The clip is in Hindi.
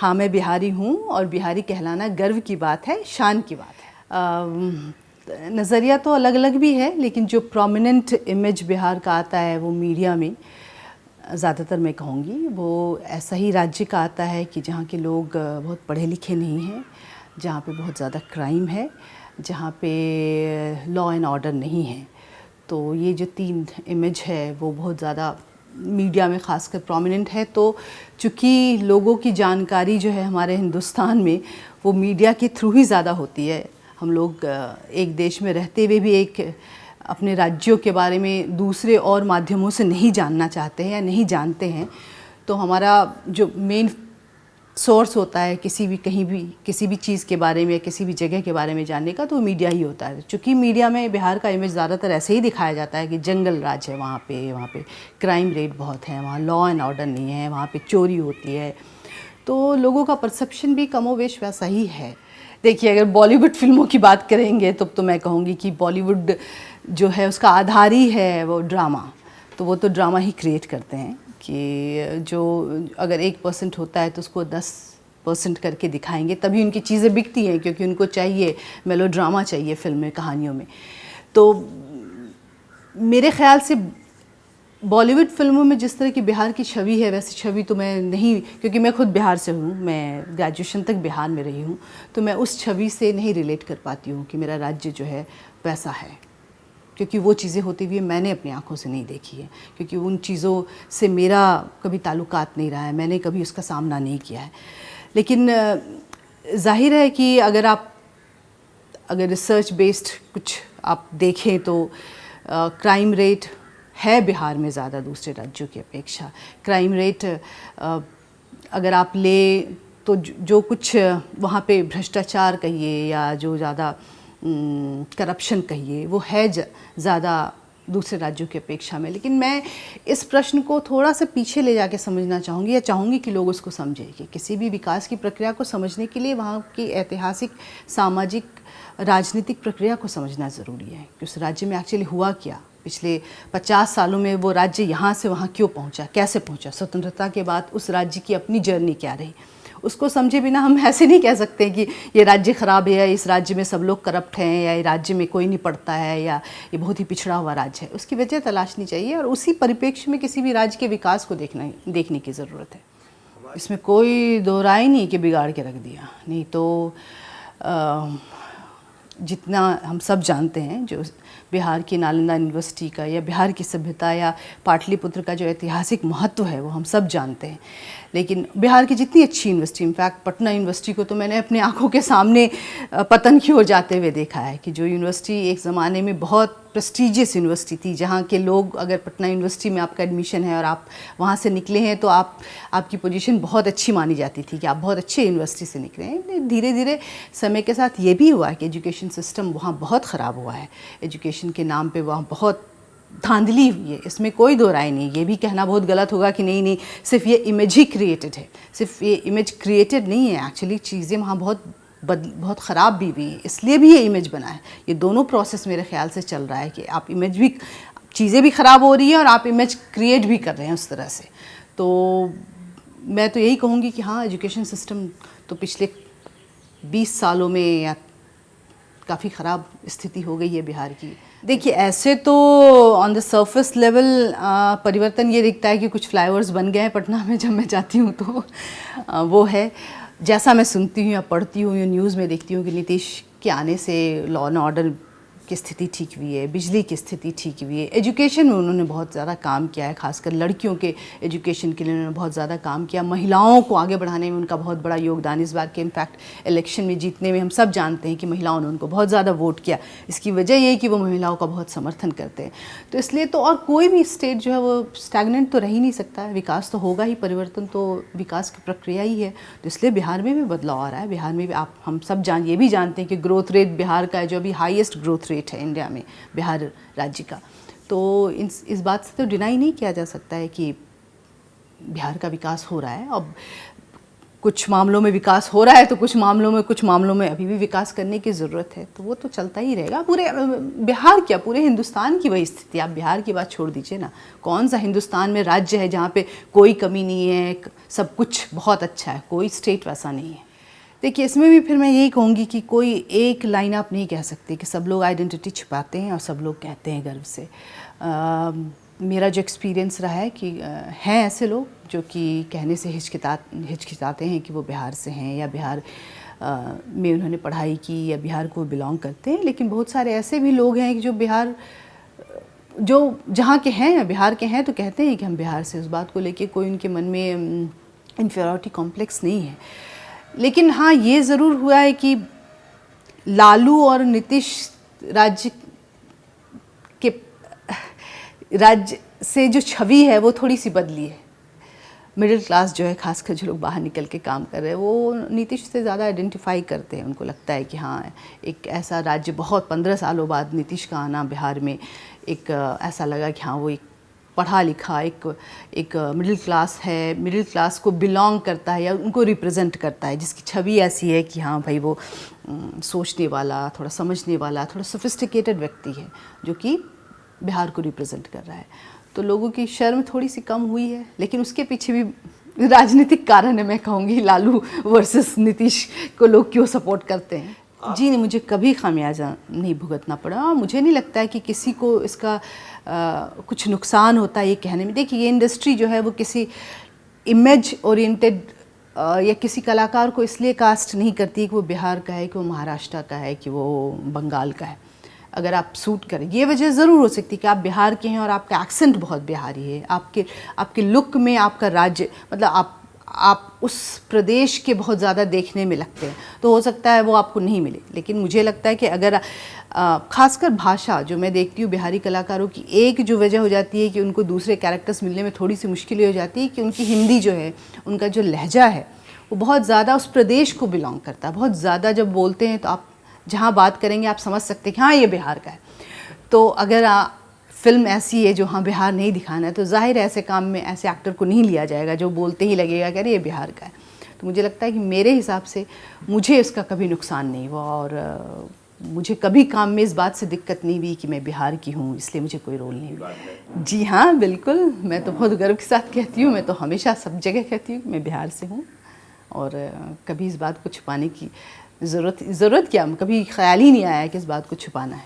हाँ, मैं बिहारी हूँ और बिहारी कहलाना गर्व की बात है, शान की बात है। नज़रिया तो अलग अलग भी है, लेकिन जो प्रोमिनेंट इमेज बिहार का आता है वो मीडिया में ज़्यादातर मैं कहूँगी वो ऐसा ही राज्य का आता है कि जहाँ के लोग बहुत पढ़े लिखे नहीं हैं, जहाँ पे बहुत ज़्यादा क्राइम है, जहाँ पे लॉ एंड ऑर्डर नहीं है। तो ये जो 3 इमेज है वो बहुत ज़्यादा मीडिया में ख़ासकर प्रोमिनेंट है। तो चूँकि लोगों की जानकारी जो है हमारे हिंदुस्तान में वो मीडिया के थ्रू ही ज़्यादा होती है। हम लोग एक देश में रहते हुए भी एक अपने राज्यों के बारे में दूसरे और माध्यमों से नहीं जानना चाहते हैं या नहीं जानते हैं। तो हमारा जो मेन सोर्स होता है किसी भी कहीं भी किसी भी चीज़ के बारे में, किसी भी जगह के बारे में जानने का, तो मीडिया ही होता है। चूँकि मीडिया में बिहार का इमेज ज़्यादातर ऐसे ही दिखाया जाता है कि जंगल राज है वहाँ पे क्राइम रेट बहुत है, वहाँ लॉ एंड ऑर्डर नहीं है, वहाँ पे चोरी होती है। तो लोगों का परसेप्शन भी कमोवेश वैसा ही है। देखिए, अगर बॉलीवुड फिल्मों की बात करेंगे तो मैं कहूँगी कि बॉलीवुड जो है उसका आधार ही है वो ड्रामा। तो वो तो ड्रामा ही क्रिएट करते हैं कि जो अगर 1% होता है तो उसको 10% करके दिखाएंगे, तभी उनकी चीज़ें बिकती हैं, क्योंकि उनको चाहिए मेलो ड्रामा चाहिए फिल्म में, कहानियों में। तो मेरे ख़्याल से बॉलीवुड फिल्मों में जिस तरह की बिहार की छवि है वैसी छवि तो मैं नहीं, क्योंकि मैं खुद बिहार से हूँ, मैं ग्रेजुएशन तक बिहार में रही हूँ, तो मैं उस छवि से नहीं रिलेट कर पाती हूँ कि मेरा राज्य जो है वैसा है, क्योंकि वो चीज़ें होती हुई मैंने अपनी आंखों से नहीं देखी है, क्योंकि उन चीज़ों से मेरा कभी ताल्लुकात नहीं रहा है, मैंने कभी उसका सामना नहीं किया है। लेकिन जाहिर है कि अगर रिसर्च बेस्ड कुछ आप देखें तो क्राइम रेट है बिहार में ज़्यादा दूसरे राज्यों की अपेक्षा। क्राइम रेट अगर आप ले तो जो कुछ वहाँ पे भ्रष्टाचार कहिए या जो ज़्यादा करप्शन कहिए वो है ज़्यादा दूसरे राज्यों की अपेक्षा में। लेकिन मैं इस प्रश्न को थोड़ा सा पीछे ले जाके समझना चाहूँगी, या चाहूँगी कि लोग उसको समझें कि किसी भी विकास की प्रक्रिया को समझने के लिए वहाँ की ऐतिहासिक, सामाजिक, राजनीतिक प्रक्रिया को समझना ज़रूरी है कि उस राज्य में एक्चुअली हुआ क्या, पिछले 50 सालों में वो राज्य यहाँ से वहाँ क्यों पहुँचा, कैसे पहुँचा, स्वतंत्रता के बाद उस राज्य की अपनी जर्नी क्या रही। उसको समझे बिना हम ऐसे नहीं कह सकते कि ये राज्य ख़राब है या इस राज्य में सब लोग करप्ट हैं या ये राज्य में कोई नहीं पढ़ता है या ये बहुत ही पिछड़ा हुआ राज्य है। उसकी वजह तलाशनी चाहिए और उसी परिप्रेक्ष्य में किसी भी राज्य के विकास को देखने की ज़रूरत है। इसमें कोई दो राय नहीं कि बिगाड़ के रख दिया, नहीं तो जितना हम सब जानते हैं, जो बिहार की नालंदा यूनिवर्सिटी का या बिहार की सभ्यता या पाटलिपुत्र का जो ऐतिहासिक महत्व है वो हम सब जानते हैं। लेकिन बिहार की जितनी अच्छी यूनिवर्सिटी, इनफैक्ट पटना यूनिवर्सिटी को तो मैंने अपनी आंखों के सामने पतन की ओर जाते हुए देखा है कि जो यूनिवर्सिटी एक ज़माने में बहुत प्रेस्टीजियस यूनिवर्सिटी थी, जहाँ के लोग, अगर पटना यूनिवर्सिटी में आपका एडमिशन है और आप वहाँ से निकले हैं तो आपकी पोजीशन बहुत अच्छी मानी जाती थी कि आप बहुत अच्छे यूनिवर्सिटी से निकले हैं। धीरे धीरे समय के साथ ये भी हुआ है कि एजुकेशन सिस्टम वहाँ बहुत ख़राब हुआ है। एजुकेशन के नाम पे वहाँ बहुत धांधली हुई है, इसमें कोई दो राय नहीं। ये भी कहना बहुत गलत होगा कि नहीं सिर्फ ये इमेज ही क्रिएटेड है। सिर्फ ये इमेज क्रिएटेड नहीं है, एक्चुअली चीज़ें वहाँ बहुत ख़राब भी हुई हैं, इसलिए भी ये इमेज बना है। ये दोनों प्रोसेस मेरे ख्याल से चल रहा है कि आप इमेज भी, चीज़ें भी ख़राब हो रही हैं और आप इमेज क्रिएट भी कर रहे हैं उस तरह से। तो मैं तो यही कहूँगी कि हाँ, एजुकेशन सिस्टम तो पिछले 20 सालों में या काफ़ी ख़राब स्थिति हो गई है बिहार की। देखिए, ऐसे तो ऑन द सरफेस लेवल परिवर्तन ये दिखता है कि कुछ फ्लाईओवर्स बन गए हैं पटना में। जब मैं जाती हूँ तो वो है, जैसा मैं सुनती हूँ या पढ़ती हूँ या न्यूज़ में देखती हूँ कि नीतीश के आने से लॉ एंड ऑर्डर की स्थिति ठीक हुई है, बिजली की स्थिति ठीक हुई है, एजुकेशन में उन्होंने बहुत ज़्यादा काम किया है, खासकर लड़कियों के एजुकेशन के लिए उन्होंने बहुत ज़्यादा काम किया, महिलाओं को आगे बढ़ाने में उनका बहुत बड़ा योगदान। इस बार के इनफैक्ट इलेक्शन में जीतने में हम सब जानते हैं कि महिलाओं ने उनको बहुत ज़्यादा वोट किया। इसकी वजह ये है कि वो महिलाओं का बहुत समर्थन करते हैं। तो इसलिए तो, और कोई भी स्टेट जो है वो स्टैग्नेंट तो रह ही नहीं सकता है, विकास तो होगा ही, परिवर्तन तो विकास की प्रक्रिया ही है। तो इसलिए बिहार में भी बदलाव आ रहा है। बिहार में भी हम सब ये भी जानते हैं कि ग्रोथ रेट बिहार का है, जो अभी हाईएस्ट ग्रोथ रेट है इंडिया में, बिहार राज्य का। तो इस बात से तो डिनाई नहीं किया जा सकता है कि बिहार का विकास हो रहा है। अब कुछ मामलों में विकास हो रहा है तो कुछ मामलों में अभी भी विकास करने की ज़रूरत है, तो वो तो चलता ही रहेगा। पूरे बिहार क्या, पूरे हिंदुस्तान की वही स्थिति। आप बिहार की बात छोड़ दीजिए ना, कौन सा हिंदुस्तान में राज्य है जहाँ पे कोई कमी नहीं है, सब कुछ बहुत अच्छा है? कोई स्टेट वैसा नहीं है। देखिए, इसमें भी फिर मैं यही कहूँगी कि कोई एक लाइन आप नहीं कह सकते कि सब लोग आइडेंटिटी छुपाते हैं और सब लोग कहते हैं गर्व से। मेरा जो एक्सपीरियंस रहा है कि हैं ऐसे लोग जो कि कहने से हिचकिचाते हैं कि वो बिहार से हैं या बिहार में उन्होंने पढ़ाई की या बिहार को बिलोंग करते हैं, लेकिन बहुत सारे ऐसे भी लोग हैं कि जो जहाँ के हैं, बिहार के हैं, तो कहते हैं कि हम बिहार से। उस बात को लेके कोई उनके मन में इन्फीरियरिटी कॉम्प्लेक्स नहीं है। लेकिन हाँ, ये ज़रूर हुआ है कि लालू और नीतीश राज्य से जो छवि है वो थोड़ी सी बदली है। मिडिल क्लास जो है, खासकर जो लोग बाहर निकल के काम कर रहे हैं, वो नीतीश से ज़्यादा आइडेंटिफाई करते हैं। उनको लगता है कि हाँ, एक ऐसा राज्य, बहुत 15 सालों बाद नीतीश का आना बिहार में, एक ऐसा लगा कि हाँ, वो एक पढ़ा लिखा एक मिडिल क्लास है, मिडिल क्लास को बिलोंग करता है या उनको रिप्रेजेंट करता है, जिसकी छवि ऐसी है कि हाँ भाई, वो सोचने वाला, थोड़ा समझने वाला, थोड़ा सोफिस्टिकेटेड व्यक्ति है जो कि बिहार को रिप्रेजेंट कर रहा है। तो लोगों की शर्म थोड़ी सी कम हुई है, लेकिन उसके पीछे भी राजनीतिक कारण है। मैं कहूँगी लालू वर्सेस नीतीश को लोग क्यों सपोर्ट करते हैं। जी नहीं, मुझे कभी खामियाजा नहीं भुगतना पड़ा। मुझे नहीं लगता है कि किसी को इसका कुछ नुकसान होता है ये कहने में। देखिए, ये इंडस्ट्री जो है वो किसी इमेज ओरिएंटेड या किसी कलाकार को इसलिए कास्ट नहीं करती कि वो बिहार का है, कि वो महाराष्ट्र का है, कि वो बंगाल का है। अगर आप सूट करें, ये वजह ज़रूर हो सकती है कि आप बिहार के हैं और आपका एक्सेंट बहुत बिहारी है, आपके लुक में आपका राज्य, मतलब आप उस प्रदेश के बहुत ज़्यादा देखने में लगते हैं, तो हो सकता है वो आपको नहीं मिले। लेकिन मुझे लगता है कि अगर खासकर भाषा जो मैं देखती हूँ बिहारी कलाकारों की, एक जो वजह हो जाती है कि उनको दूसरे कैरेक्टर्स मिलने में थोड़ी सी मुश्किल हो जाती है कि उनकी हिंदी जो है, उनका जो लहजा है, वो बहुत ज़्यादा उस प्रदेश को बिलोंग करता है। बहुत ज़्यादा जब बोलते हैं तो आप जहाँ बात करेंगे आप समझ सकते हैं कि हाँ, ये बिहार का है। तो अगर फिल्म ऐसी है जो हाँ बिहार नहीं दिखाना है, तो जाहिर है ऐसे काम में ऐसे एक्टर को नहीं लिया जाएगा जो बोलते ही लगेगा कि अरे ये बिहार का है। तो मुझे लगता है कि मेरे हिसाब से मुझे इसका कभी नुकसान नहीं हुआ, और मुझे कभी काम में इस बात से दिक्कत नहीं हुई कि मैं बिहार की हूँ इसलिए मुझे कोई रोल नहीं हुआ। जी हाँ, बिल्कुल, मैं तो बहुत गर्व के साथ कहती हूँ, मैं तो हमेशा सब जगह कहती हूँ कि मैं बिहार से हूँ, और कभी इस बात को छुपाने की ज़रूरत क्या, कभी ख्याल ही नहीं आया कि इस बात को छुपाना है।